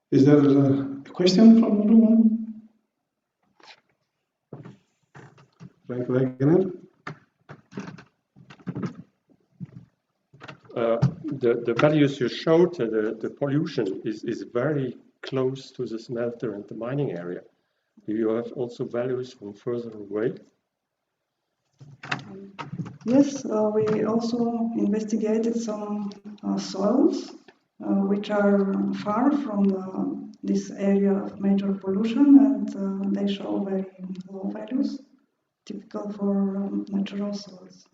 Is there a question from the room? Frank Wegener? The values you showed, the pollution is very close to the smelter and the mining area. Do you have also values from further away? Yes, we also investigated some soils which are far from this area of major pollution, and they show very low values, typical for natural soils.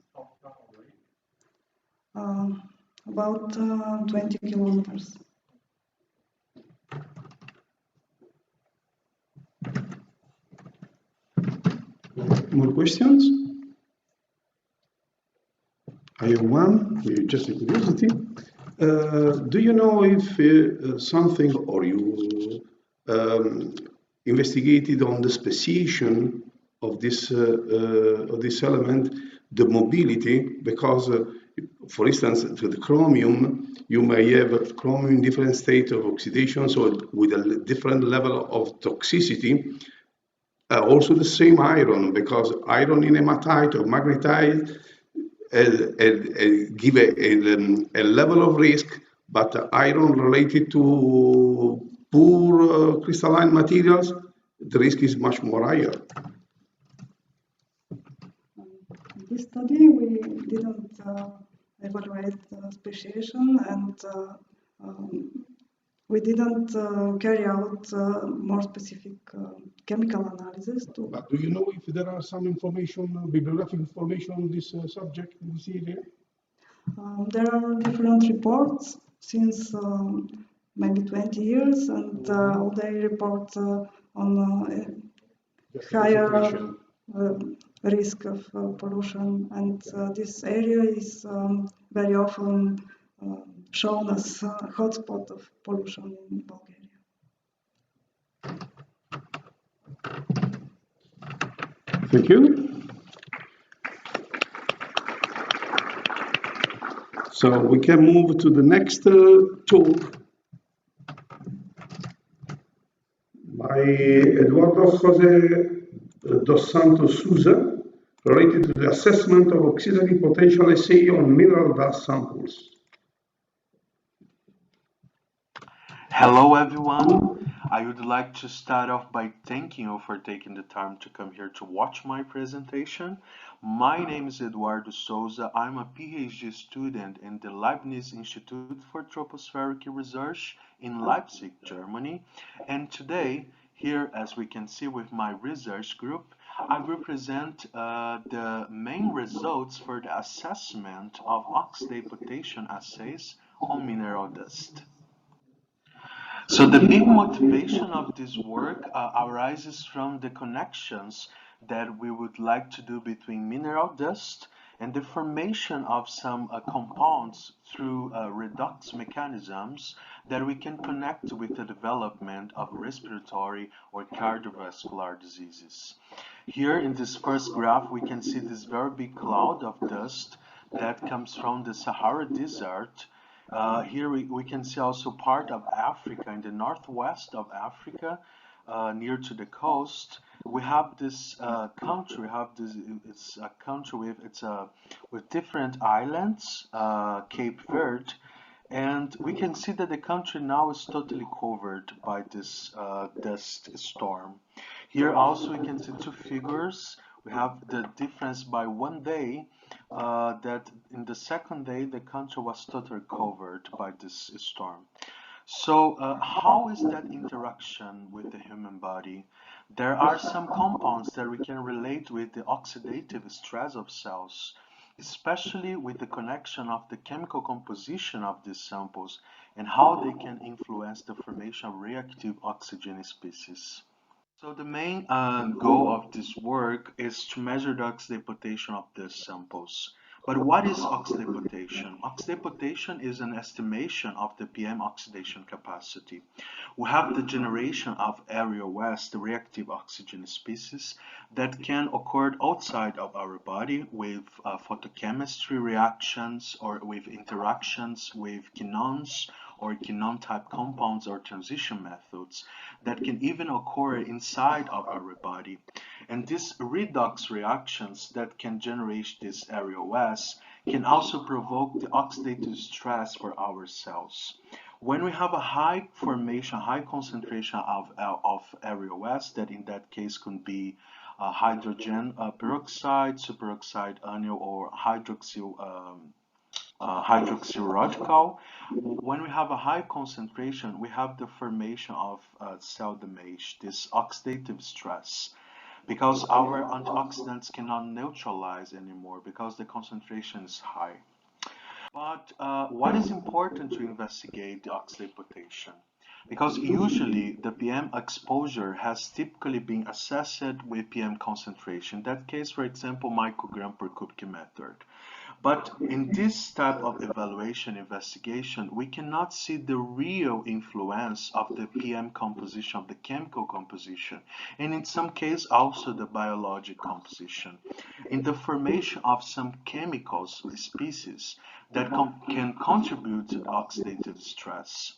About 20 kilometers. More questions? I have one, just a curiosity. Do you know if something, or you investigated on the speciation of this element, the mobility? Because, for instance, for the chromium, you may have chromium in different states of oxidation, so with a different level of toxicity. Also the same iron, because iron in hematite or magnetite give a level of risk, but iron related to poor crystalline materials, the risk is much more higher. In this study, we didn't evaluate speciation, and we didn't carry out more specific chemical analysis. But do you know if there are some information, bibliographic information on this subject in this area? There are different reports since maybe 20 years, and they report on higher risk of pollution, and this area is very often shown as a hotspot of pollution in Bulgaria. Thank you. So we can move to the next talk by Eduardo Souza, related to the assessment of oxidative potential assay on mineral dust samples. Hello everyone. I would like to start off by thanking you for taking the time to come here to watch my presentation. My name is Eduardo Souza. I'm a PhD student in the Leibniz Institute for Tropospheric Research in Leipzig, Germany. And today, here, as we can see with my research group, I represent the main results for the assessment of oxidative potential assays on mineral dust. So the big motivation of this work arises from the connections that we would like to do between mineral dust and the formation of some compounds through redox mechanisms that we can connect with the development of respiratory or cardiovascular diseases. Here in this first graph, we can see this very big cloud of dust that comes from the Sahara Desert. Here we can see also part of Africa, in the northwest of Africa, near to the coast. We have this country. It's a country with different islands, Cape Verde, and we can see that the country now is totally covered by this dust storm. Here also we can see two figures. We have the difference by 1 day, that in the second day the country was totally covered by this storm. So how is that interaction with the human body? There are some compounds that we can relate with the oxidative stress of cells, especially with the connection of the chemical composition of these samples and how they can influence the formation of reactive oxygen species. So the main goal of this work is to measure the oxidative potential of these samples. But what is oxidative potential? Oxidative potential is an estimation of the PM oxidation capacity. We have the generation of ReOS, the reactive oxygen species, that can occur outside of our body with photochemistry reactions or with interactions with kinones or quinone type compounds or transition methods that can even occur inside of our body. And these redox reactions that can generate this ROS can also provoke the oxidative stress for our cells. When we have a high formation, high concentration of ROS, that in that case could be hydrogen peroxide, superoxide anion, or hydroxyl radical. When we have a high concentration, we have the formation of cell damage, this oxidative stress, because our antioxidants cannot neutralize anymore because the concentration is high. But what is important to investigate the oxidate potential? Because usually the PM exposure has typically been assessed with PM concentration. In that case, for example, microgram per cubic method. But in this type of evaluation investigation, we cannot see the real influence of the PM composition, of the chemical composition, and in some cases also the biologic composition, in the formation of some chemicals, species, that can contribute to oxidative stress.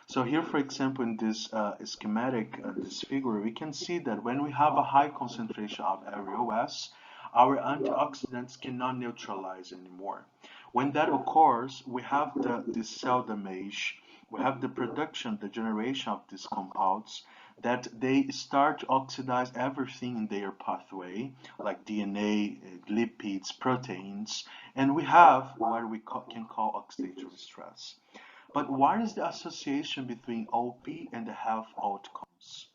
So here, for example, in this schematic, this figure, we can see that when we have a high concentration of ROS, our antioxidants cannot neutralize anymore. When that occurs, we have this cell damage, we have the production, the generation of these compounds, that they start to oxidize everything in their pathway, like DNA, lipids, proteins, and we have what we can call oxidative stress. But what is the association between OP and the health outcomes?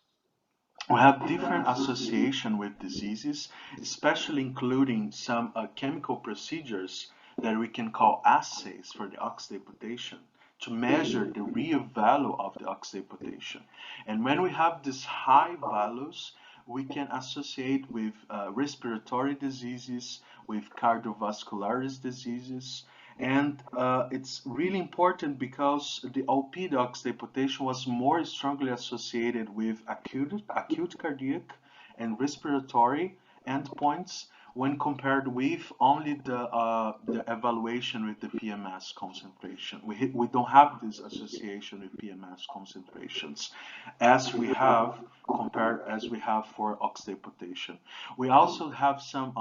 We have different association with diseases, especially including some chemical procedures that we can call assays for the oxidate potential to measure the real value of the oxidate potential. And when we have these high values, we can associate with respiratory diseases, with cardiovascular diseases, and it's really important because the OP, the oxidate potential, was more strongly associated with acute cardiac and respiratory endpoints when compared with only the evaluation with the PMS concentration. We don't have this association with PMS concentrations as we have for oxidate potential. We also have some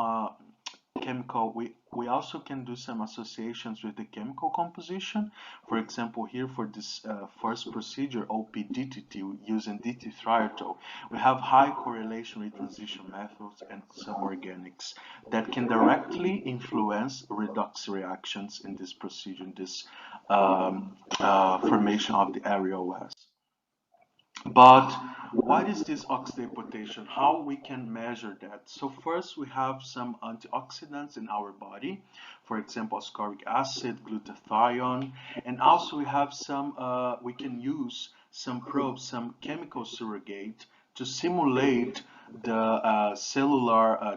chemical, we also can do some associations with the chemical composition. For example, here for this first procedure, OP-DTT, using DT-thioethyl, we have high correlation with transition methods and some organics that can directly influence redox reactions in this procedure, in this formation of the ROS. But what is this oxidate potential? How we can measure that? So first we have some antioxidants in our body, for example, ascorbic acid, glutathione, and also we have some, we can use some probes, some chemical surrogate to simulate the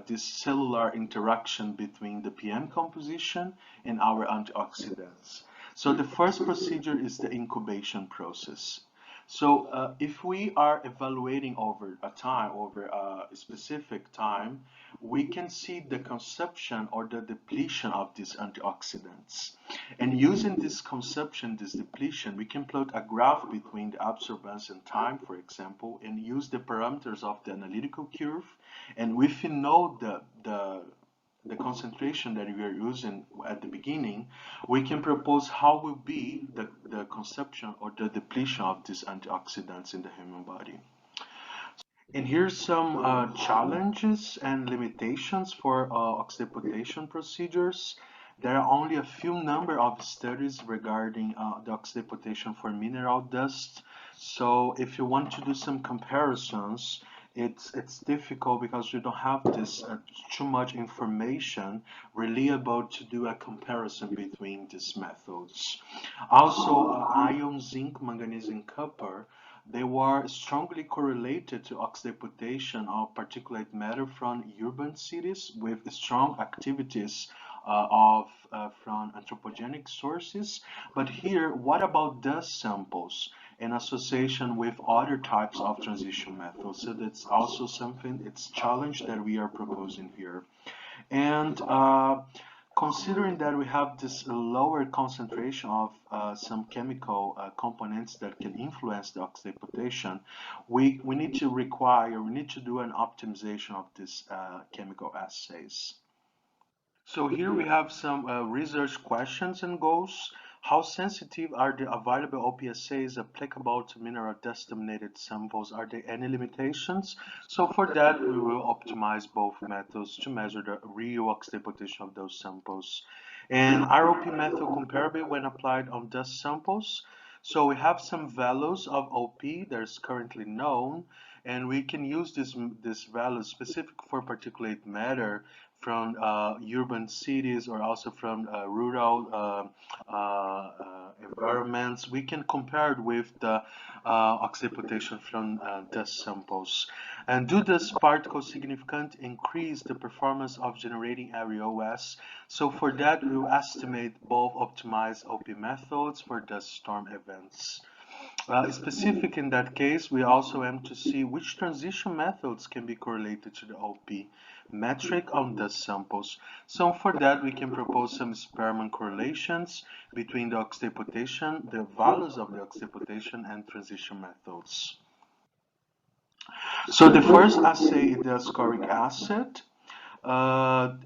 this cellular interaction between the PM composition and our antioxidants. So the first procedure is the incubation process. So if we are evaluating over a specific time, we can see the consumption or the depletion of these antioxidants. And using this consumption, this depletion, we can plot a graph between the absorbance and time, for example, and use the parameters of the analytical curve. And if you know the concentration that we are using at the beginning, we can propose how will be the consumption or the depletion of these antioxidants in the human body. And here's some challenges and limitations for oxidation procedures. There are only a few number of studies regarding the oxidation for mineral dust. So if you want to do some comparisons, it's difficult because we don't have this too much information reliable to do a comparison between these methods. Also, iron, zinc, manganese, and copper, they were strongly correlated to oxidation of particulate matter from urban cities with strong activities from anthropogenic sources. But here, what about dust samples in association with other types of transition methods? So that's also something, it's a challenge that we are proposing here. And considering that we have this lower concentration of some chemical components that can influence the oxidation, we need to do an optimization of these chemical assays. So here we have some research questions and goals. How sensitive are the available OPSAs applicable to mineral dust-dominated samples? Are there any limitations? So for that, we will optimize both methods to measure the real oxidation of those samples. And ROP method comparable when applied on dust samples. So we have some values of OP that is currently known, and we can use this value specific for particulate matter from urban cities or also from rural environments. We can compare it with the oxidation from dust samples. And do these particles significantly increase the performance of generating REOS? So for that, we will estimate both optimized OP methods for dust storm events. Specific in that case, we also aim to see which transition methods can be correlated to the OP metric on dust samples. So for that, we can propose some Spearman correlations between the oxidation, the values of the oxidation, and transition methods. So the first assay is the ascorbic acid.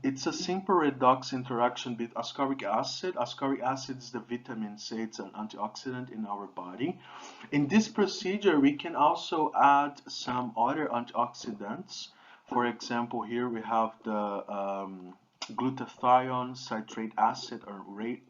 It's a simple redox interaction with ascorbic acid. Ascorbic acid is the vitamin C, it's an antioxidant in our body. In this procedure, we can also add some other antioxidants. For example, here we have the glutathione citrate acid or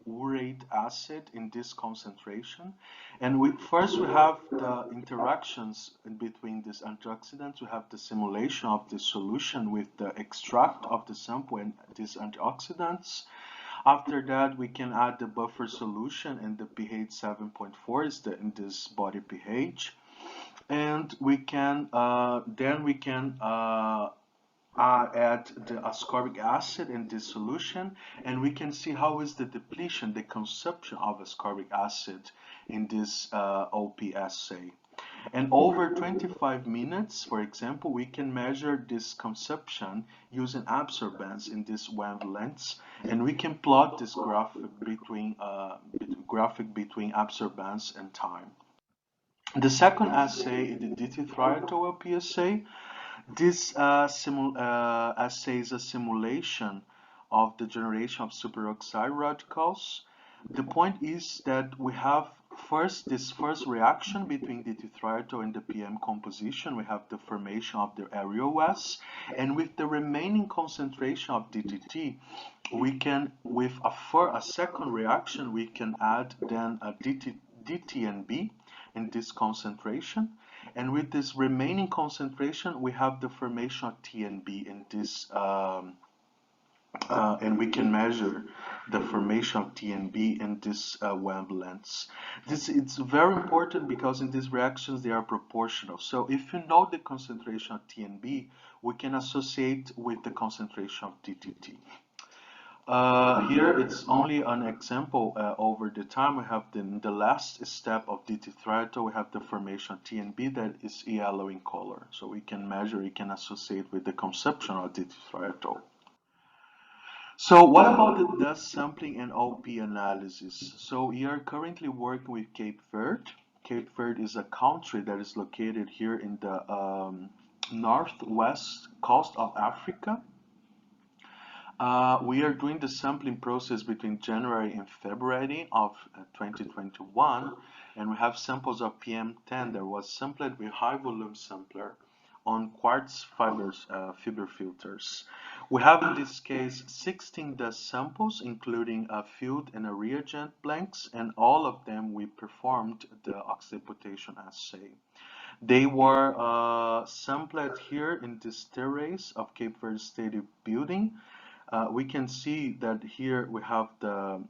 urate acid in this concentration. And first we have the interactions in between these antioxidants. We have the simulation of the solution with the extract of the sample and these antioxidants. After that, we can add the buffer solution, and the pH 7.4 is in this body pH. And we can add the ascorbic acid in this solution, and we can see how is the depletion, the consumption of ascorbic acid in this OP assay. And over 25 minutes, for example, we can measure this consumption using absorbance in this wavelengths, and we can plot this graphic between absorbance and time. The second assay is the DT-thioethyl PSA. This assay is a simulation of the generation of superoxide radicals. The point is that we have this first reaction between DT-thioethyl and the PM composition. We have the formation of the REOS, and with the remaining concentration of DTT, we can, with a second reaction, we can add then a DTNB in this concentration. And with this remaining concentration, we have the formation of TNB in this, and we can measure the formation of TNB in this wavelengths. It's very important because in these reactions they are proportional. So if you know the concentration of TNB, we can associate with the concentration of DTT. Here it's only an example. Over the time we have the last step of DT-thioethyl, we have the formation of TNB that is yellow in color. So we can measure, we can associate with the consumption of DT-thioethyl. So what about the dust sampling and OP analysis? So we are currently working with Cape Verde. Cape Verde is a country that is located here in the northwest coast of Africa. We are doing the sampling process between January and February of 2021, and we have samples of PM10 that was sampled with high volume sampler on quartz fiber filters. We have in this case 16 dust samples, including a field and a reagent blanks, and all of them we performed the oxidation assay. They were sampled here in this terrace of Cape Verde State Building. We can see that here we have the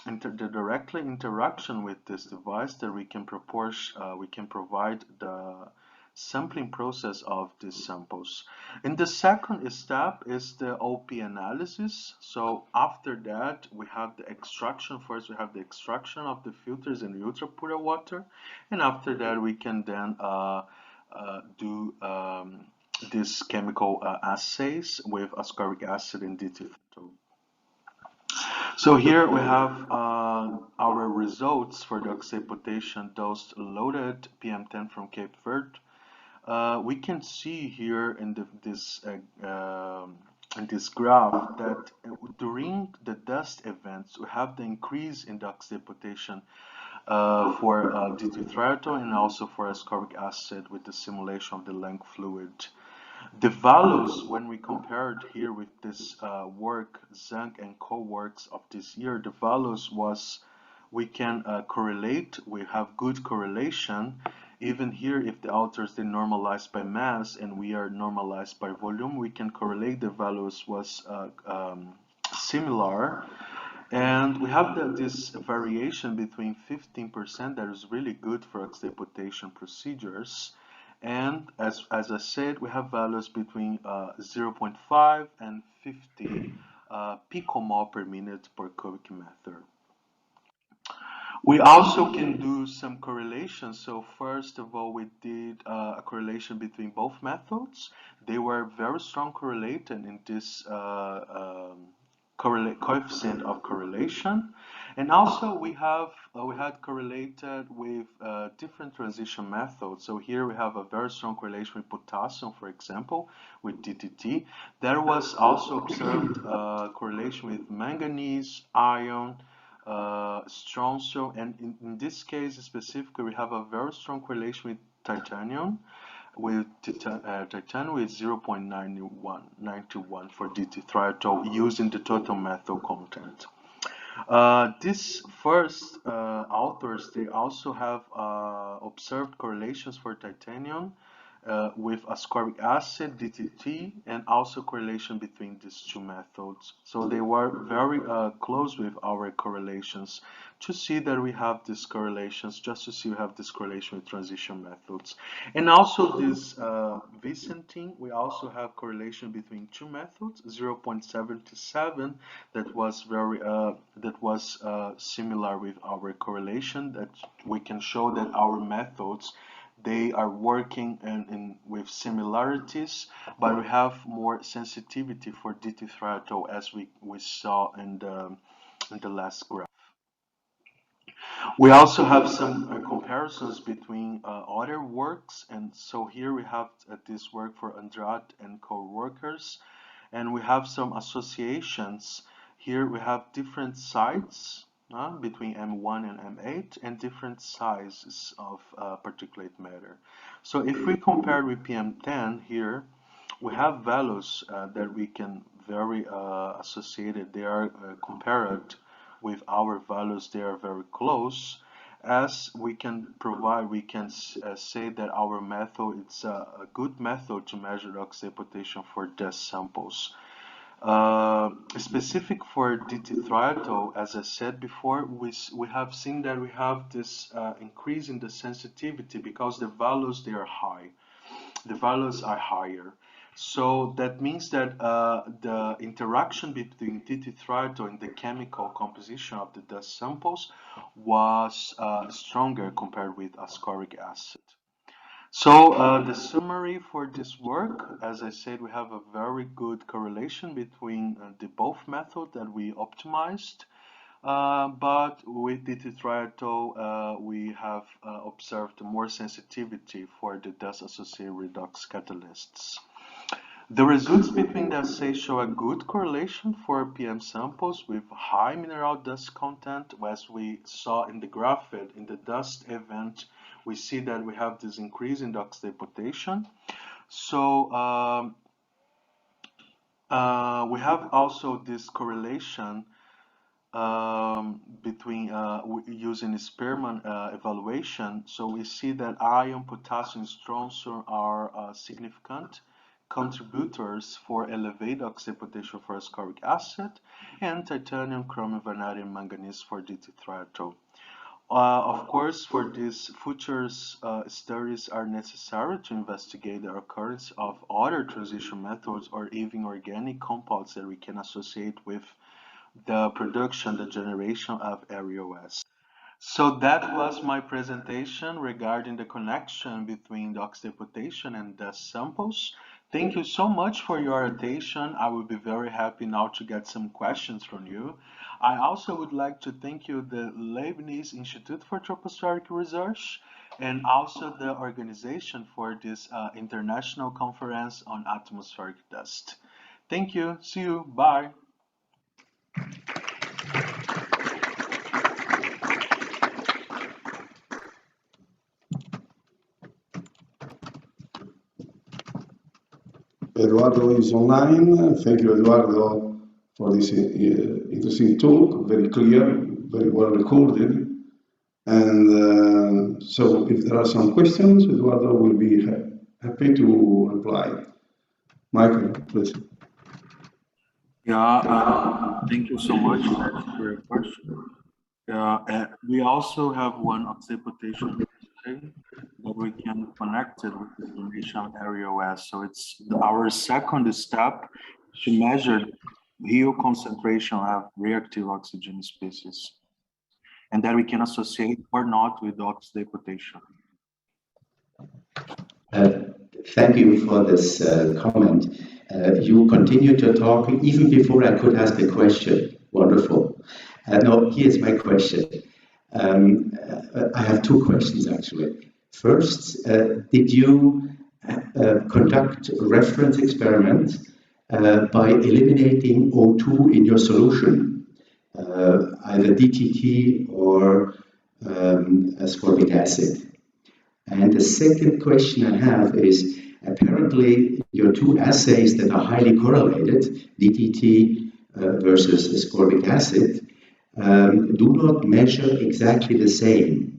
directly interaction with this device that we can provide the sampling process of these samples. In the second step is the OP analysis. So after that we have the extraction. First we have the extraction of the filters in ultra pure water, and after that we can then do these chemical assays with ascorbic acid and DT-thioethyl. So here we have our results for the oxidation dose loaded PM10 from Cape Verde. We can see here in this graph that during the dust events we have the increase in the oxidation for D2-triatol and also for ascorbic acid with the simulation of the lung fluid. The values, when we compared here with this work, Zhang and co-works of this year, the values was we can correlate, we have good correlation. Even here, if the authors they normalize by mass and we are normalized by volume, we can correlate the values was similar. And we have this variation between 15% that is really good for oxidation procedures. And as I said, we have values between 0.5 and 50 picomole per minute per cubic meter. We also can do some correlations. So first of all, we did a correlation between both methods. They were very strong correlated in this coefficient of correlation, and also we had correlated with different transition methods. So here we have a very strong correlation with potassium, for example, with DTT. There was also observed correlation with manganese, iron, strontium, and in this case specifically, we have a very strong correlation with titanium with titanium with 0.91 for DT-triatol using the total methyl content. This first authors, they also have observed correlations for titanium with ascorbic acid, DTT, and also correlation between these two methods. So they were very close with our correlations to see that we have these correlations, just to see we have this correlation with transition methods. And also this Vicentine, we also have correlation between two methods, 0.77, that was very similar with our correlation, that we can show that our methods they are working with similarities, but we have more sensitivity for DT-triatol as we saw in the last graph. We also have some comparisons between other works, and so here we have this work for Andrade and co-workers, and we have some associations. Here we have different sites between M1 and M8 and different sizes of particulate matter. So if we compare with PM10 here, we have values that we can very associated. They are compared with our values. They are very close. As we can provide, we can say that our method it's a good method to measure the oxidation for dust samples. Specific for DT-triatol, as I said before, we have seen that we have this increase in the sensitivity because the values they are high. The values are higher. So that means that the interaction between DT-triatol and the chemical composition of the dust samples was stronger compared with ascorbic acid. So the summary for this work, as I said, we have a very good correlation between the both methods that we optimized, but with DT-triatol we have observed more sensitivity for the dust-associated redox catalysts. The results between the assays show a good correlation for PM samples with high mineral dust content, as we saw in the graph in the dust event. We see that we have this increase in the oxidation. So we have also this correlation between using Spearman evaluation. So we see that iron, potassium, strontium are significant contributors for elevated oxidation for ascorbic acid, and titanium, chromium, vanadium, manganese for DT-triatol. Of course, for these future studies are necessary to investigate the occurrence of other transition methods or even organic compounds that we can associate with the production, the generation of REOS. So that was my presentation regarding the connection between the oxidation and the samples. Thank you so much for your attention. I will be very happy now to get some questions from you. I also would like to thank you, the Leibniz Institute for Tropospheric Research, and also the organization for this international conference on atmospheric dust. Thank you. See you. Bye. Eduardo is online. Thank you, Eduardo, for this interesting talk, very clear, very well recorded. And so if there are some questions, Eduardo will be happy to reply. Michael, please. Yeah, thank you so much for your question. We also have one oxidation study that we can connect it with the formation area OS. So it's our second step to measure HE concentration of reactive oxygen species, and that we can associate or not with oxidation. Thank you for this comment. You continued to talk even before I could ask a question. Wonderful. No, here's my question. I have two questions actually. First, did you conduct reference experiments by eliminating O2 in your solution, either DTT or ascorbic acid? And the second question I have is, apparently your two assays that are highly correlated, DTT versus ascorbic acid, do not measure exactly the same.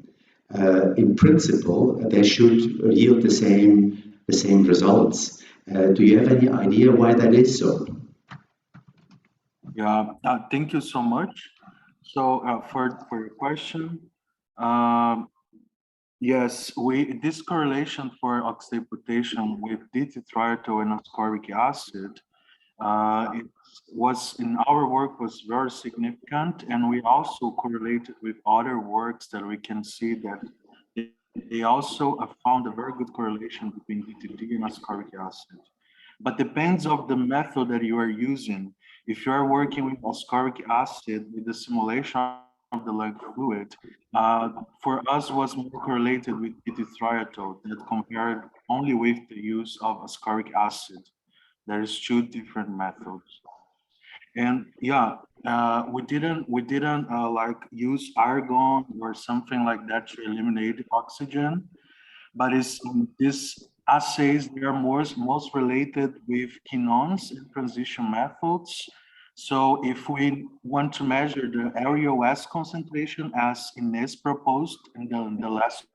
In principle, they should yield the same results. Do you have any idea why that is so? Yeah, thank you so much. So for your question, yes, this correlation for oxidation with DT-triethyl and ascorbic acid, it was in our work was very significant, and we also correlated with other works that we can see that they also found a very good correlation between DTT and ascorbic acid. But depends of the method that you are using. If you are working with ascorbic acid with the simulation of the lung fluid, for us was more correlated with DT-triethyl that compared only with the use of ascorbic acid. There is two different methods. And yeah, we didn't like use argon or something like that to eliminate oxygen, but it's these assays, they are most related with kinones and transition methods. So if we want to measure the area OS concentration as Ines proposed in the last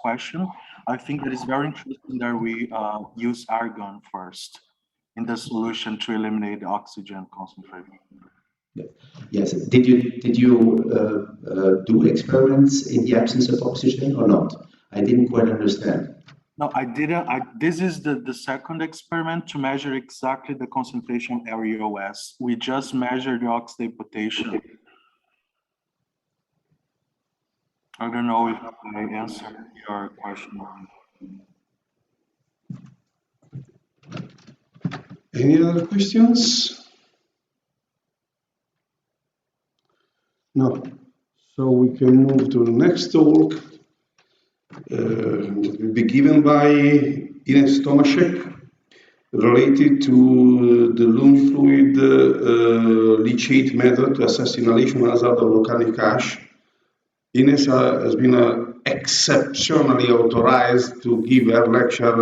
question, I think it is very interesting that we use argon first in the solution to eliminate the oxygen concentration. Yes. Did you do experiments in the absence of oxygen or not? I didn't quite understand. No, I didn't. This is the second experiment to measure exactly the concentration area OS. We just measured the oxidation. I don't know if I answered your question. Any other questions? No. So we can move to the next talk. It will be given by Ines Tomasek, related to the lung fluid leachate method to assess inhalation hazard of volcanic ash. Ines has been exceptionally authorized to give her lecture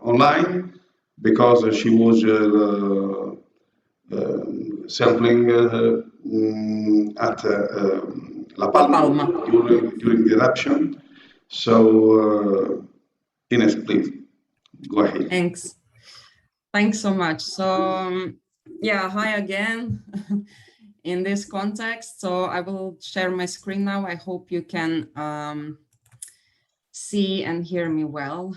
online because she was sampling at La Palma during the eruption. So, Ines, please go ahead. Thanks so much. So, yeah, hi again in this context. So I will share my screen now. I hope you can see and hear me well.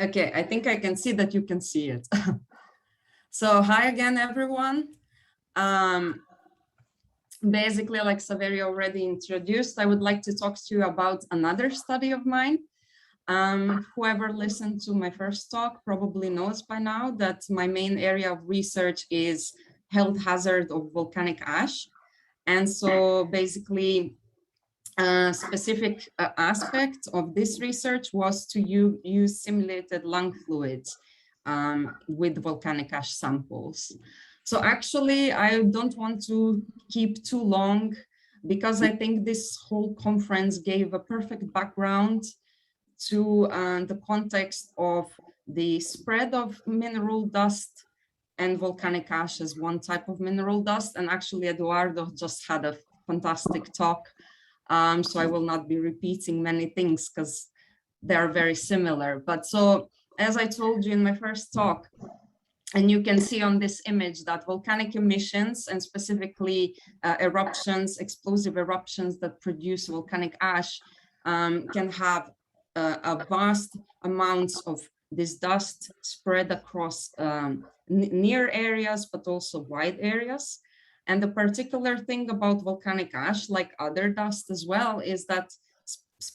Okay, I think I can see that you can see it. So hi again, everyone. basically, like Saveri already introduced, I would like to talk to you about another study of mine. Whoever listened to my first talk probably knows by now that my main area of research is health hazard of volcanic ash. And so basically, a specific aspect of this research was to use simulated lung fluids with volcanic ash samples. So actually, I don't want to keep too long because I think this whole conference gave a perfect background to the context of the spread of mineral dust and volcanic ash as one type of mineral dust. And actually, Eduardo just had a fantastic talk. So I will not be repeating many things because they are very similar. But so, as I told you in my first talk, and you can see on this image that volcanic emissions and specifically eruptions, explosive eruptions that produce volcanic ash can have a vast amounts of this dust spread across near areas, but also wide areas. And the particular thing about volcanic ash, like other dust as well, is that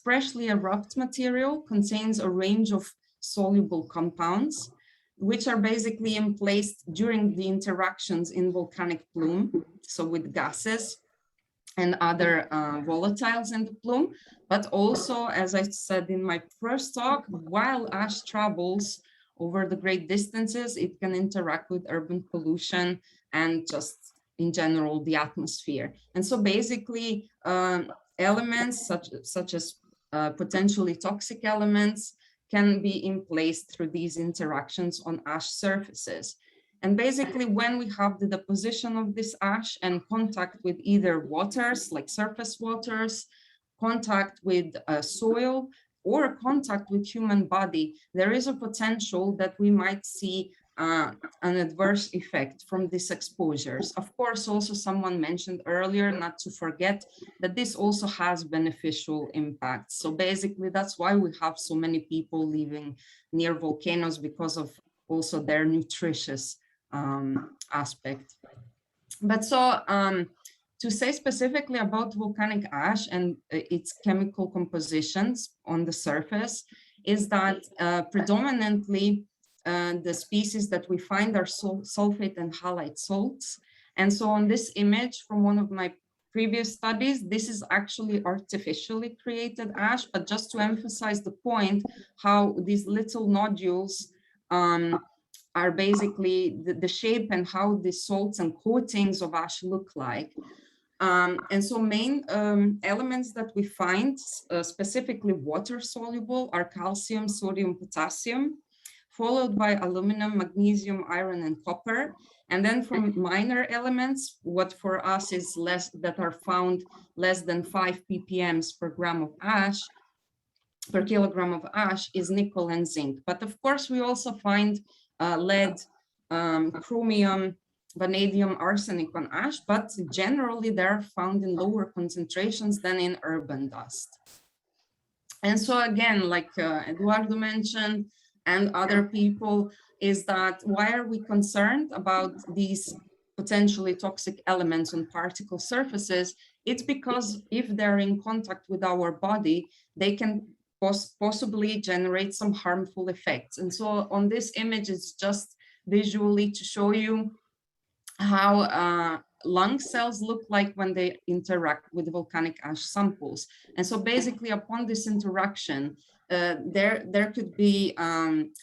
freshly erupt material contains a range of soluble compounds, which are basically emplaced during the interactions in volcanic plume, so with gases and other volatiles in the plume, but also, as I said in my first talk, while ash travels over the great distances, it can interact with urban pollution and just in general the atmosphere. And so basically elements such as potentially toxic elements can be emplaced through these interactions on ash surfaces. And basically, when we have the deposition of this ash and contact with either waters, like surface waters, contact with soil, or contact with human body, there is a potential that we might see an adverse effect from these exposures. Of course, also someone mentioned earlier, not to forget, that this also has beneficial impacts. So basically, that's why we have so many people living near volcanoes, because of also their nutritious aspect. But so to say specifically about volcanic ash and its chemical compositions on the surface is that predominantly the species that we find are sulfate and halite salts. And so on this image from one of my previous studies, this is actually artificially created ash, but just to emphasize the point, how these little nodules are basically the shape and how the salts and coatings of ash look like. And so main elements that we find, specifically water soluble, are calcium, sodium, potassium, followed by aluminum, magnesium, iron, and copper. And then from minor elements, what for us is less, that are found less than 5 ppm per gram of ash, per kilogram of ash, is nickel and zinc. But of course, we also find lead, chromium, vanadium, arsenic on ash, but generally they're found in lower concentrations than in urban dust. And so again, like Eduardo mentioned, and other people, is that why are we concerned about these potentially toxic elements on particle surfaces? It's because if they're in contact with our body, they can possibly generate some harmful effects. And so on this image, it's just visually to show you how lung cells look like when they interact with volcanic ash samples. And so basically upon this interaction, there could be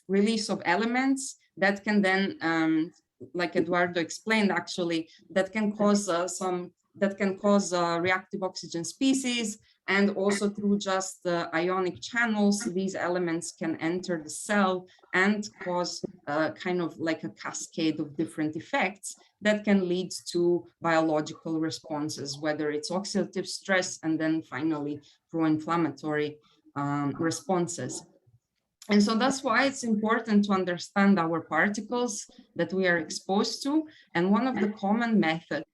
release of elements that can then, like Eduardo explained, actually, that can cause reactive oxygen species, and also through just ionic channels, these elements can enter the cell and cause kind of like a cascade of different effects that can lead to biological responses, whether it's oxidative stress and then finally pro-inflammatory responses. And so that's why it's important to understand our particles that we are exposed to. And one of the common methods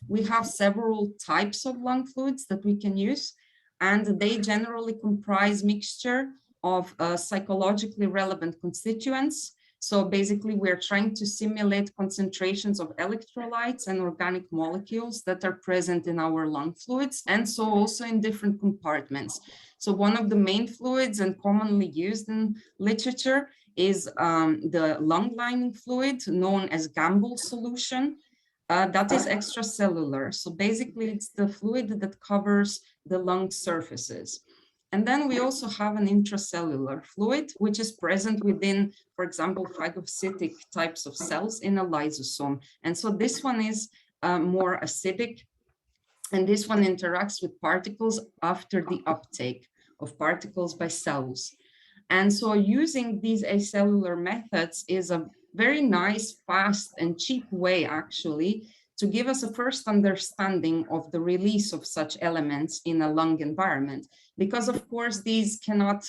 we have several types of lung fluids that we can use, and they generally comprise mixture of psychologically relevant constituents. So basically, we're trying to simulate concentrations of electrolytes and organic molecules that are present in our lung fluids, and so also in different compartments. So one of the main fluids and commonly used in literature is the lung lining fluid, known as Gamble solution. That is extracellular. So basically, it's the fluid that covers the lung surfaces. And then we also have an intracellular fluid, which is present within, for example, phagocytic types of cells in a lysosome. And so this one is more acidic, and this one interacts with particles after the uptake of particles by cells. And so using these acellular methods is a very nice, fast, and cheap way, actually, to give us a first understanding of the release of such elements in a lung environment. Because, of course, these cannot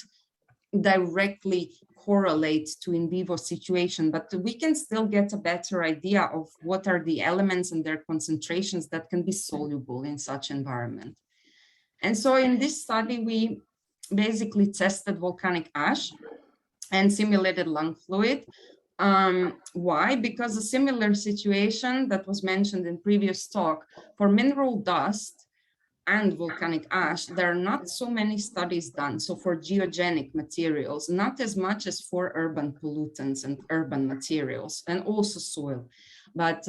directly correlate to in vivo situation, but we can still get a better idea of what are the elements and their concentrations that can be soluble in such environment. And so in this study, we basically tested volcanic ash and simulated lung fluid. Why? Because a similar situation that was mentioned in previous talk, for mineral dust and volcanic ash, there are not so many studies done. So for geogenic materials, not as much as for urban pollutants and urban materials, and also soil. But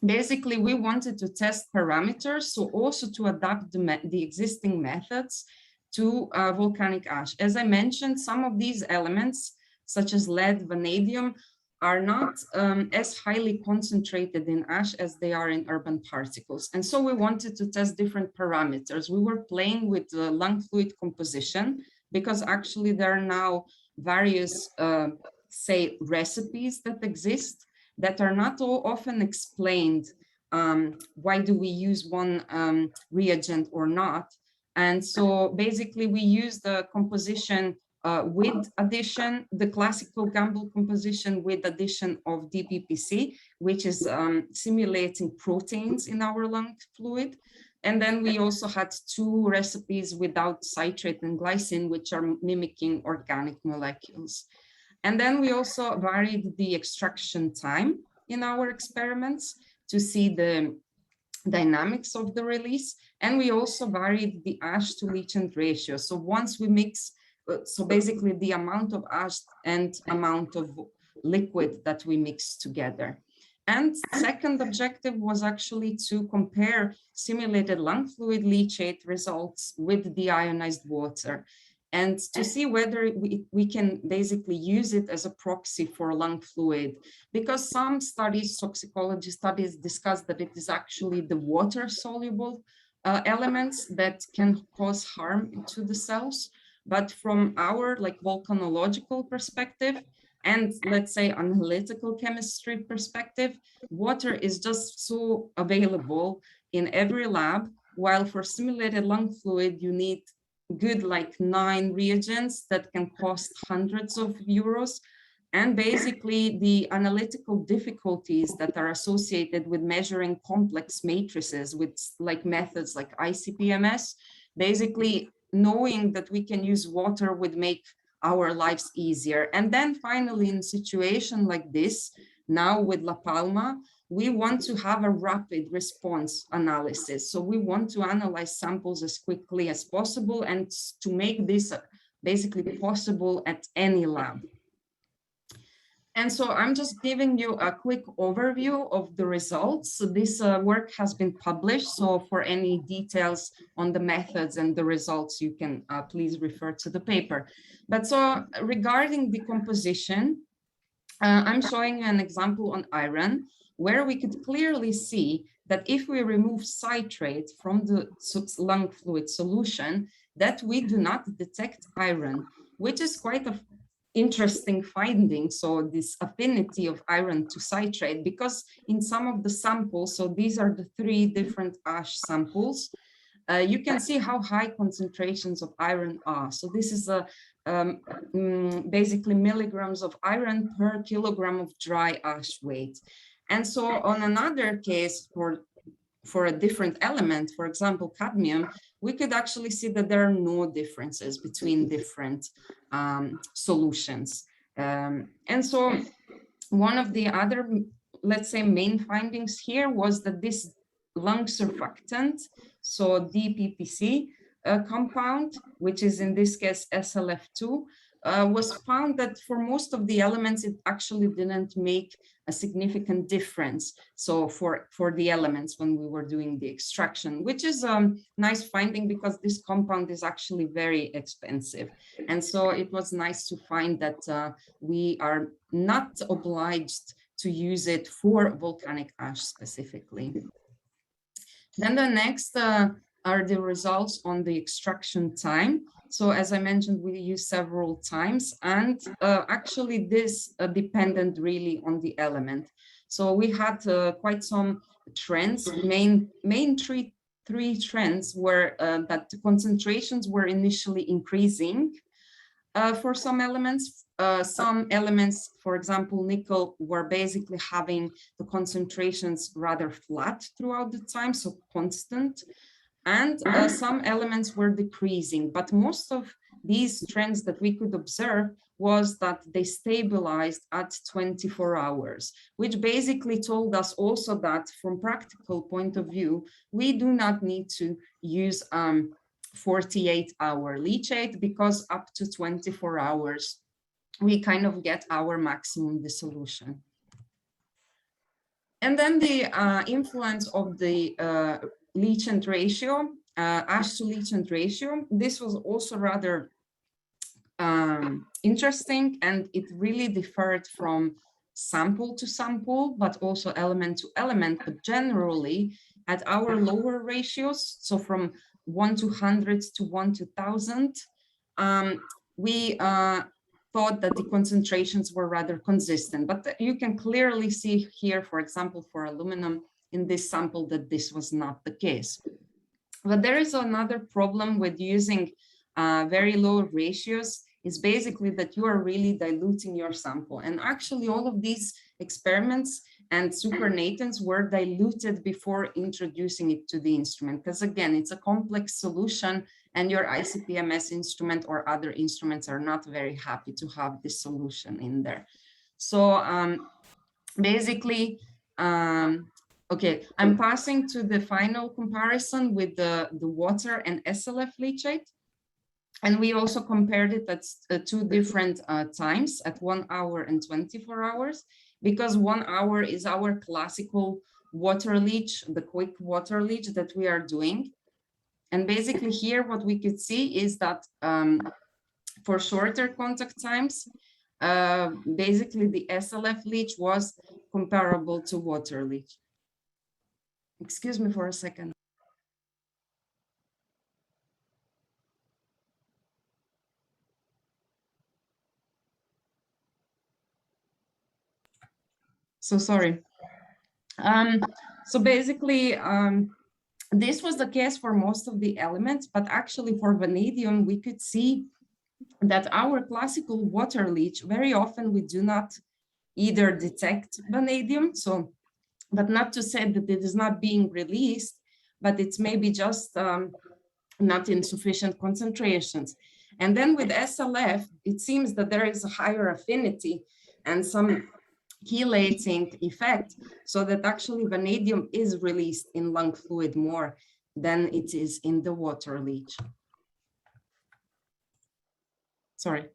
basically, we wanted to test parameters, so also to adapt the existing methods to volcanic ash. As I mentioned, some of these elements, such as lead, vanadium, are not as highly concentrated in ash as they are in urban particles. And so we wanted to test different parameters. We were playing with the lung fluid composition, because actually there are now various, say, recipes that exist that are not often explained. Why do we use one reagent or not? And so basically we use the composition with addition, the classical Gamble composition with addition of DPPC, which is simulating proteins in our lung fluid. And then we also had two recipes without citrate and glycine, which are mimicking organic molecules. And then we also varied the extraction time in our experiments to see the dynamics of the release. And we also varied the ash to leachant ratio. So once we mix, so basically the amount of ash and amount of liquid that we mix together. And second objective was actually to compare simulated lung fluid leachate results with deionized water, and to see whether we can basically use it as a proxy for lung fluid, because some studies, toxicology studies, discuss that it is actually the water soluble elements that can cause harm to the cells. But from our volcanological perspective, and let's say analytical chemistry perspective, water is just so available in every lab, while for simulated lung fluid, you need good 9 reagents that can cost hundreds of euros. And basically the analytical difficulties that are associated with measuring complex matrices with methods like ICP-MS, basically knowing that we can use water would make our lives easier. And then finally, in a situation like this, now with La Palma, we want to have a rapid response analysis. So we want to analyze samples as quickly as possible and to make this basically possible at any lab. And so I'm just giving you a quick overview of the results. So this work has been published. So for any details on the methods and the results, you can please refer to the paper. But so regarding the composition, I'm showing an example on iron, where we could clearly see that if we remove citrate from the lung fluid solution, that we do not detect iron, which is quite an interesting finding. So this affinity of iron to citrate, because in some of the samples, so these are the 3 different ash samples, you can see how high concentrations of iron are. So this is basically milligrams of iron per kilogram of dry ash weight. And so on another case for for a different element, for example, cadmium, we could actually see that there are no differences between different solutions. And so one of the other, let's say, main findings here was that this lung surfactant, so DPPC compound, which is in this case SLF2, was found that for most of the elements, it actually didn't make a significant difference. So for the elements when we were doing the extraction, which is a nice finding because this compound is actually very expensive. And so it was nice to find that we are not obliged to use it for volcanic ash specifically. Then the next are the results on the extraction time. So as I mentioned, we use several times, and actually this depended really on the element. So we had quite some trends. Main three trends were that the concentrations were initially increasing for some elements. Some elements, for example, nickel, were basically having the concentrations rather flat throughout the time, so constant. And some elements were decreasing, but most of these trends that we could observe was that they stabilized at 24 hours, which basically told us also that from practical point of view, we do not need to use 48-hour leachate, because up to 24 hours, we kind of get our maximum dissolution. And then the influence of the leachant ratio, ash to leachant ratio. This was also rather interesting, and it really differed from sample to sample, but also element to element. But generally, at our lower ratios, so from 1 to 100 to 1 to 1,000, we thought that the concentrations were rather consistent. But you can clearly see here, for example, for aluminum, in this sample, that this was not the case. But there is another problem with using very low ratios, is basically that you are really diluting your sample. And actually all of these experiments and supernatants were diluted before introducing it to the instrument. Because again, it's a complex solution, and your ICP-MS instrument or other instruments are not very happy to have this solution in there. So basically, okay, I'm passing to the final comparison with the water and SLF leachate. And we also compared it at 2 different times, at 1 hour and 24 hours, because 1 hour is our classical water leach, the quick water leach that we are doing. And basically here, what we could see is that for shorter contact times, basically the SLF leach was comparable to water leach. Excuse me for a second. So sorry. So basically, this was the case for most of the elements, but actually for vanadium, we could see that our classical water leach, very often we do not either detect vanadium, so, but not to say that it is not being released, but it's maybe just not in sufficient concentrations. And then with SLF, it seems that there is a higher affinity and some chelating effect, so that actually vanadium is released in lung fluid more than it is in the water leach. Sorry.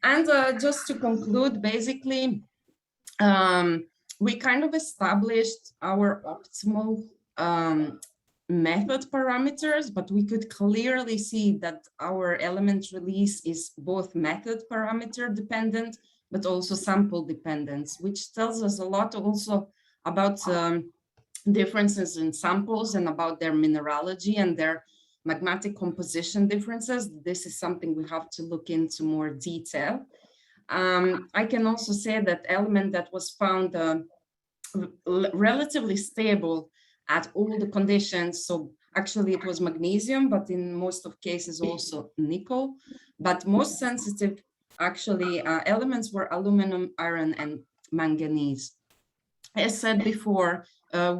And just to conclude, basically, we kind of established our optimal method parameters, but we could clearly see that our element release is both method parameter dependent, but also sample dependence, which tells us a lot also about differences in samples and about their mineralogy and their magmatic composition differences. This is something we have to look into more detail. I can also say that element that was found relatively stable at all the conditions. So actually it was magnesium, but in most of cases also nickel, but most sensitive actually elements were aluminum, iron, and manganese. as said before,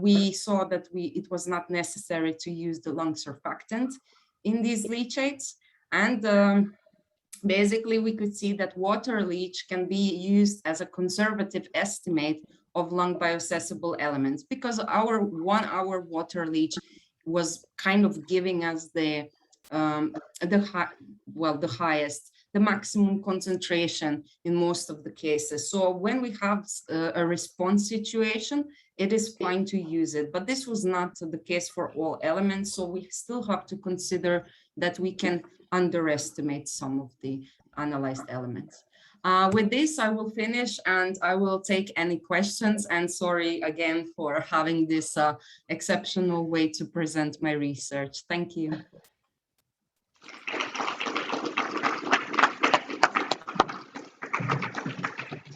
we saw that it was not necessary to use the lung surfactant in these leachates. And basically, we could see that water leach can be used as a conservative estimate of lung bioaccessible elements, because our 1 hour water leach was kind of giving us the highest, the maximum concentration in most of the cases. So when we have a response situation, it is fine to use it, but this was not the case for all elements. So we still have to consider that we can underestimate some of the analyzed elements. With this, I will finish and I will take any questions. And sorry again for having this exceptional way to present my research. Thank you.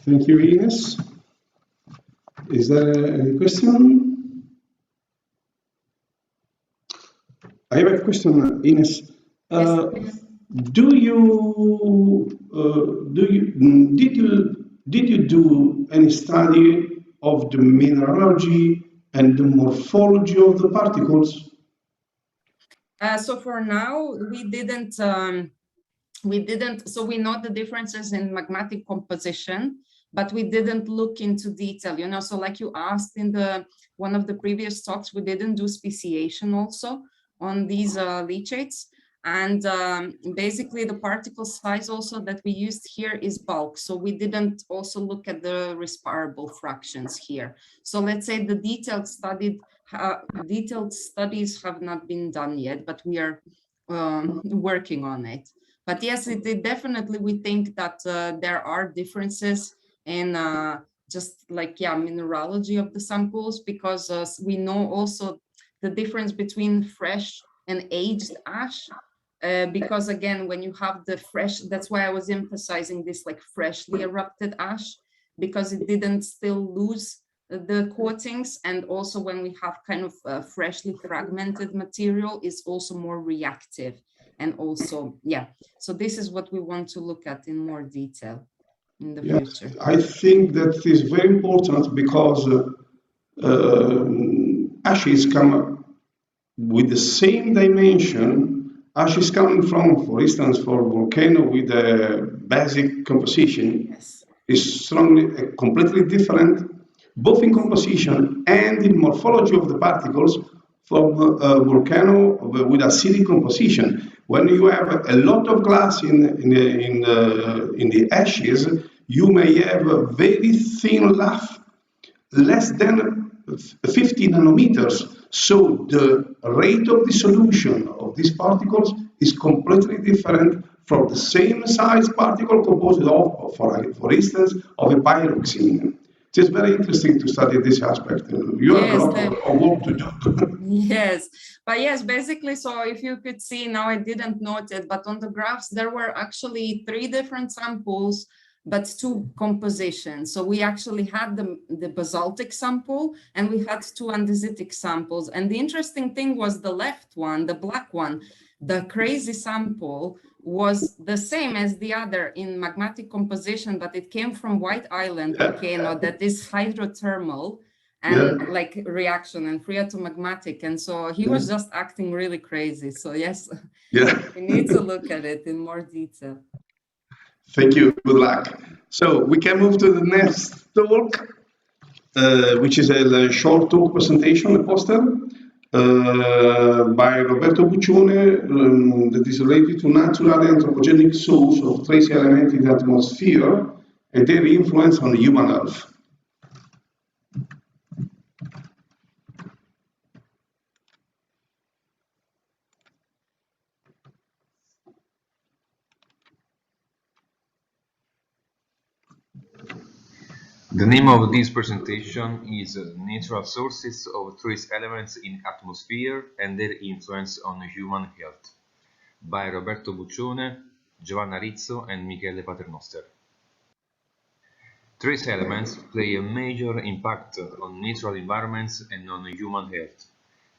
Thank you, Ines. Is there any question? I have a question, Ines. Did you do any study of the mineralogy and the morphology of the particles? So for now, we didn't. So we know the differences in magmatic composition, but we didn't look into detail, you know. So like you asked in one of the previous talks, we didn't do speciation also on these leachates. And basically the particle size also that we used here is bulk. So we didn't also look at the respirable fractions here. So let's say the detailed studies have not been done yet, but we are working on it. But yes, definitely we think that there are differences in just like, yeah, mineralogy of the samples, because we know also the difference between fresh and aged ash. Because again, when you have the fresh, that's why I was emphasizing this like freshly erupted ash, because it didn't still lose the coatings. And also when we have kind of freshly fragmented material, is also more reactive. And also, yeah, so this is what we want to look at in more detail in the future. I think that is very important, because ashes come with the same dimension. Ashes coming from, for instance, for volcano with a basic composition, Yes, is strongly completely different, both in composition and in morphology of the particles, from a volcano with acidic composition. When you have a lot of glass in the ashes, you may have a very thin lath, less than 50 nanometers. So the rate of dissolution of these particles is completely different from the same size particle composed of, for instance, of a pyroxene. It is very interesting to study this aspect. You have a lot of work to do. Yes, but yes, basically, so if you could see, now I didn't note it, but on the graphs, there were actually 3 different samples, but 2 compositions. So we actually had the basaltic sample and we had 2 andesitic samples. And the interesting thing was the left one, the black one, the crazy sample was the same as the other in magmatic composition, but it came from White Island volcano that is hydrothermal and like reaction and phreatomagmatic. And so he was just acting really crazy. So yes, we need to look at it in more detail. Thank you. Good luck. So we can move to the next talk, which is a short talk presentation, a poster by Roberto Buccione, that is related to natural anthropogenic source of trace elements in the atmosphere and their influence on the human health. The name of this presentation is Natural Sources of Trace Elements in Atmosphere and Their Influence on Human Health by Roberto Buccione, Giovanna Rizzo and Michele Paternoster. Trace elements play a major impact on natural environments and on human health,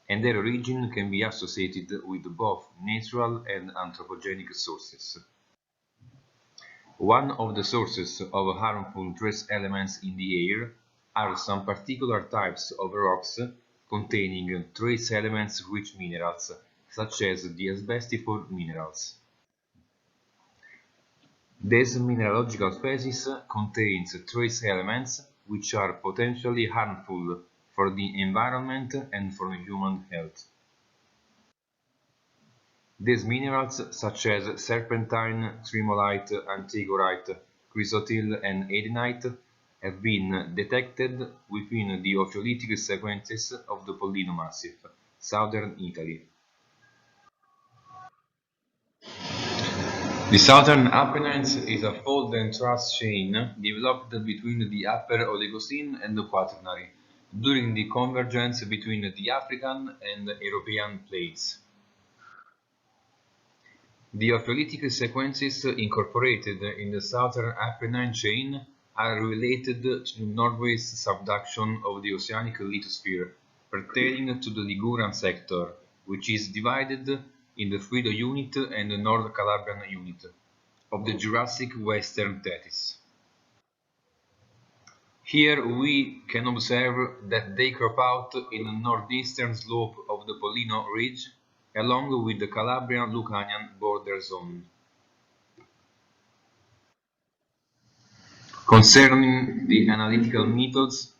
and their origin can be associated with both natural and anthropogenic sources. One of the sources of harmful trace elements in the air are some particular types of rocks containing trace elements-rich minerals, such as the asbestiform minerals. This mineralogical species contains trace elements which are potentially harmful for the environment and for human health. These minerals, such as serpentine, tremolite, antigoraite, chrysotyl, and edenite, have been detected within the ophiolitic sequences of the Pollino Massif, southern Italy. The Southern Apennines is a fold and thrust chain developed between the Upper Oligocene and the Quaternary during the convergence between the African and European plates. The ophiolitic sequences incorporated in the Southern Apennine chain are related to northwest subduction of the oceanic lithosphere pertaining to the Ligurian sector, which is divided in the Frido unit and the North Calabrian unit of the Jurassic Western Tethys. Here we can observe that they crop out in the northeastern slope of the Pollino Ridge, along with the Calabrian-Lucanian border zone. Concerning the analytical methods,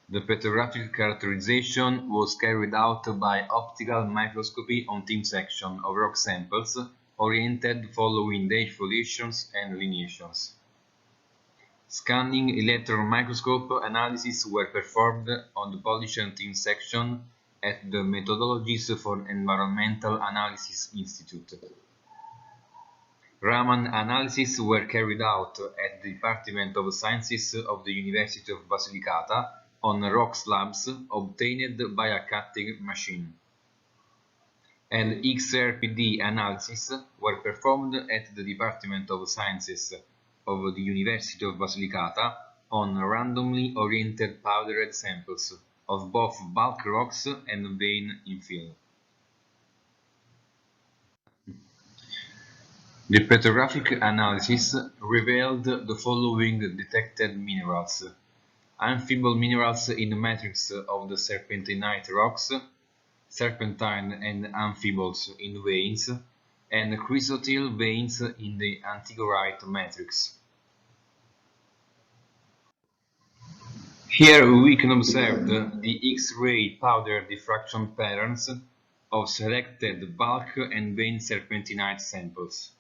the petrographic characterization was carried out by optical microscopy on thin section of rock samples oriented following their foliations and lineations. Scanning electron microscope analyses were performed on the polished thin section at the Methodologies for Environmental Analysis Institute. Raman analyses were carried out at the Department of Sciences of the University of Basilicata on rock slabs obtained by a cutting machine. And XRPD analyses were performed at the Department of Sciences of the University of Basilicata on randomly oriented powdered samples of both bulk rocks and vein infill. The petrographic analysis revealed the following detected minerals: amphibole minerals in the matrix of the serpentinite rocks, serpentine and amphiboles in veins, and chrysotyl veins in the antigorite matrix. Here we can observe the X-ray powder diffraction patterns of selected bulk and vein serpentinite samples.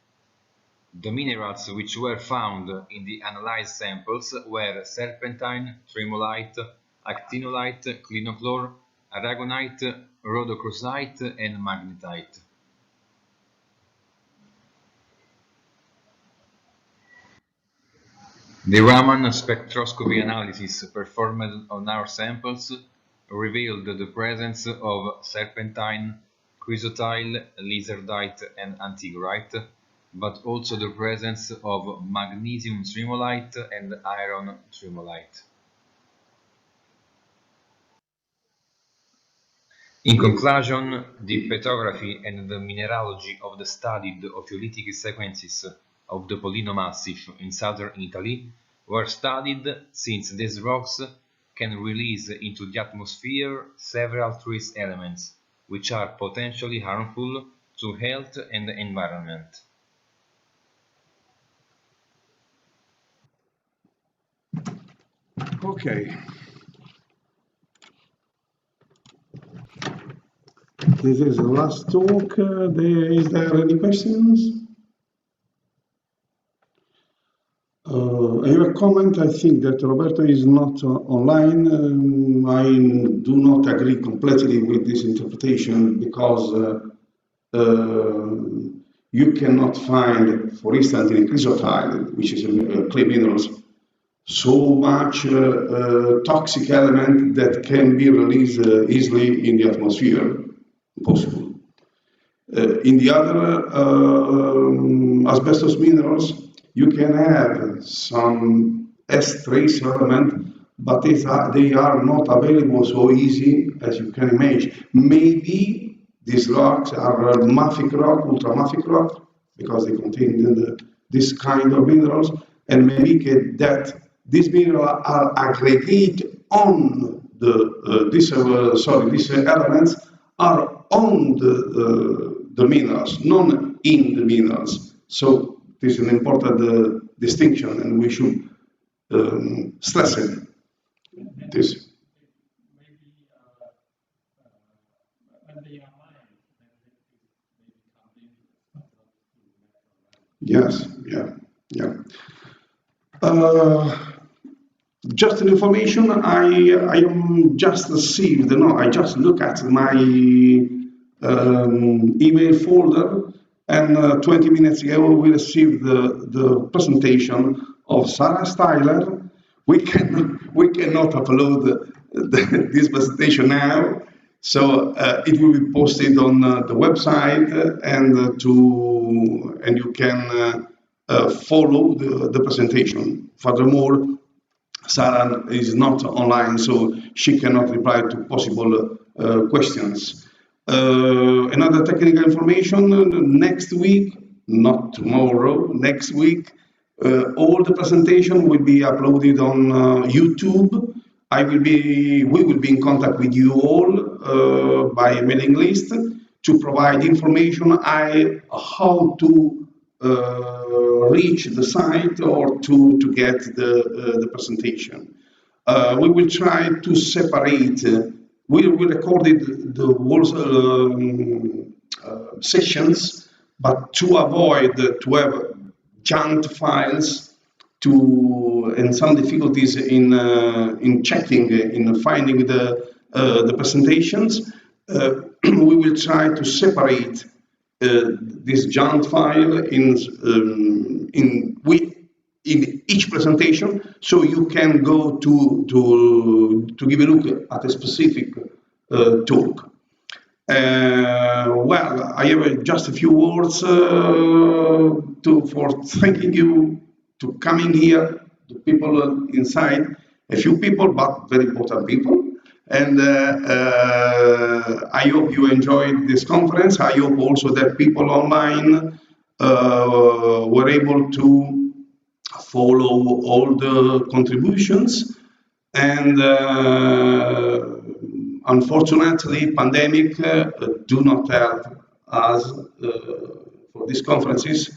The minerals which were found in the analyzed samples were serpentine, tremolite, actinolite, clinochlore, aragonite, rhodocrosite, and magnetite. The Raman spectroscopy analysis performed on our samples revealed the presence of serpentine, chrysotyl, lizardite, and antigorite, but also the presence of magnesium tremolite and iron tremolite. In conclusion, the petrography and the mineralogy of the studied ophiolitic sequences of the Pollino Massif in southern Italy were studied since these rocks can release into the atmosphere several trace elements which are potentially harmful to health and the environment. Okay. This is the last talk. Is there any questions? I have a comment. I think that Roberto is not online. I do not agree completely with this interpretation because you cannot find, for instance, in chrysotyl, which is a clay minerals, so much toxic element that can be released easily in the atmosphere. Possible. In the other asbestos minerals, you can have some S-trace element, but they are not available so easy as you can imagine. Maybe these rocks are mafic rock, ultramafic rock, because they contain this kind of minerals, and maybe that these minerals are aggregate on these elements are on the minerals, not in the minerals. So this is an important distinction, and we should stress it. This. Yes, yeah. Just an information, I am just received, no, I just look at my email folder, and 20 minutes ago we received the presentation of Sarah Styler. We cannot upload this presentation now, so it will be posted on the website, and you can follow the presentation. Furthermore, Sarah is not online, so she cannot reply to possible questions. Another technical information, next week, not tomorrow, next week, all the presentation will be uploaded on YouTube. We will be in contact with you all by mailing list to provide information how to reach the site or to get the presentation. We will try to separate. We recorded the whole sessions, but to avoid to have junk files and some difficulties in checking, in finding the presentations, we will try to separate this junk file in each presentation, so you can go to give a look at a specific talk. Well, I have just a few words for thanking you to coming here, the people inside, a few people, but very important people. And I hope you enjoyed this conference. I hope also that people online were able to follow all the contributions. And unfortunately, pandemic do not help us for these conferences.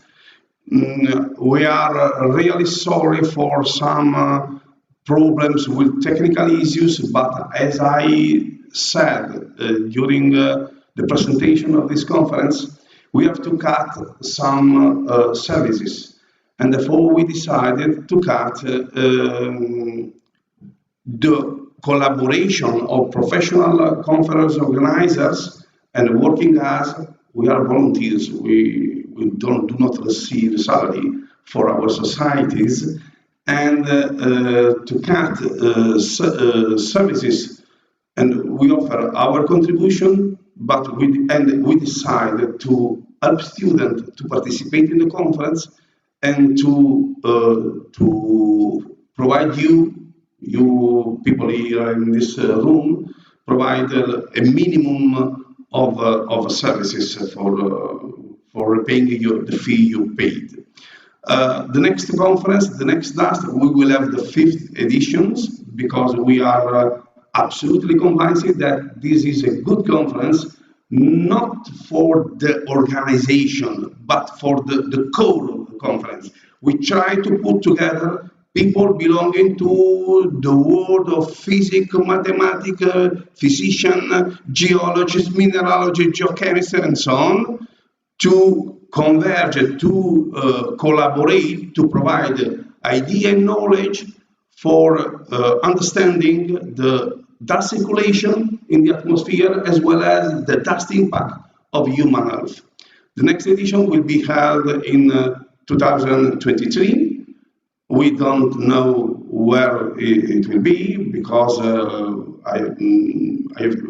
We are really sorry for some problems with technical issues, but as I said during the presentation of this conference, we have to cut some services, and therefore we decided to cut the collaboration of professional conference organizers and working as we are volunteers. We do not receive salary for our societies, and to cut services, and we offer our contribution, but we decided to help students to participate in the conference and to provide you people here in this room, provide a minimum of services for repaying the fee you paid. The next conference, the next dust, we will have the 5th editions, because we are absolutely convinced that this is a good conference, not for the organization, but for the core of the conference. We try to put together people belonging to the world of physics, mathematics, physician, geologists, mineralogy, geochemistry, and so on, to converge, to collaborate, to provide idea and knowledge for understanding the dust circulation in the atmosphere, as well as the dust impact of human health. The next edition will be held in 2023. We don't know where it will be, because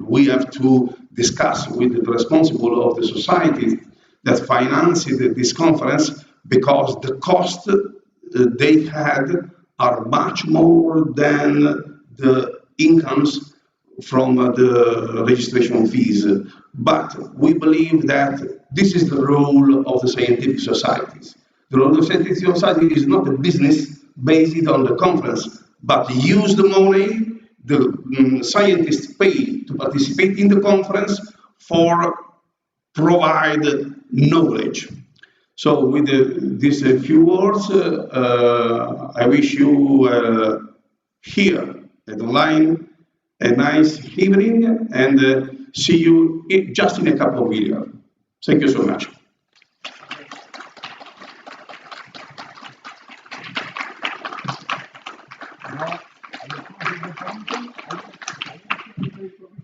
we have to discuss with the responsible of the society that financed this conference, because the costs they had are much more than the incomes from the registration fees. But we believe that this is the role of the scientific societies. The role of the scientific society is not a business based on the conference, but use the money, the scientists pay to participate in the conference for provide knowledge. So with these few words, I wish you here and online a nice evening, and see you just in a couple of years. Thank you so much. Now, I will close the presentation.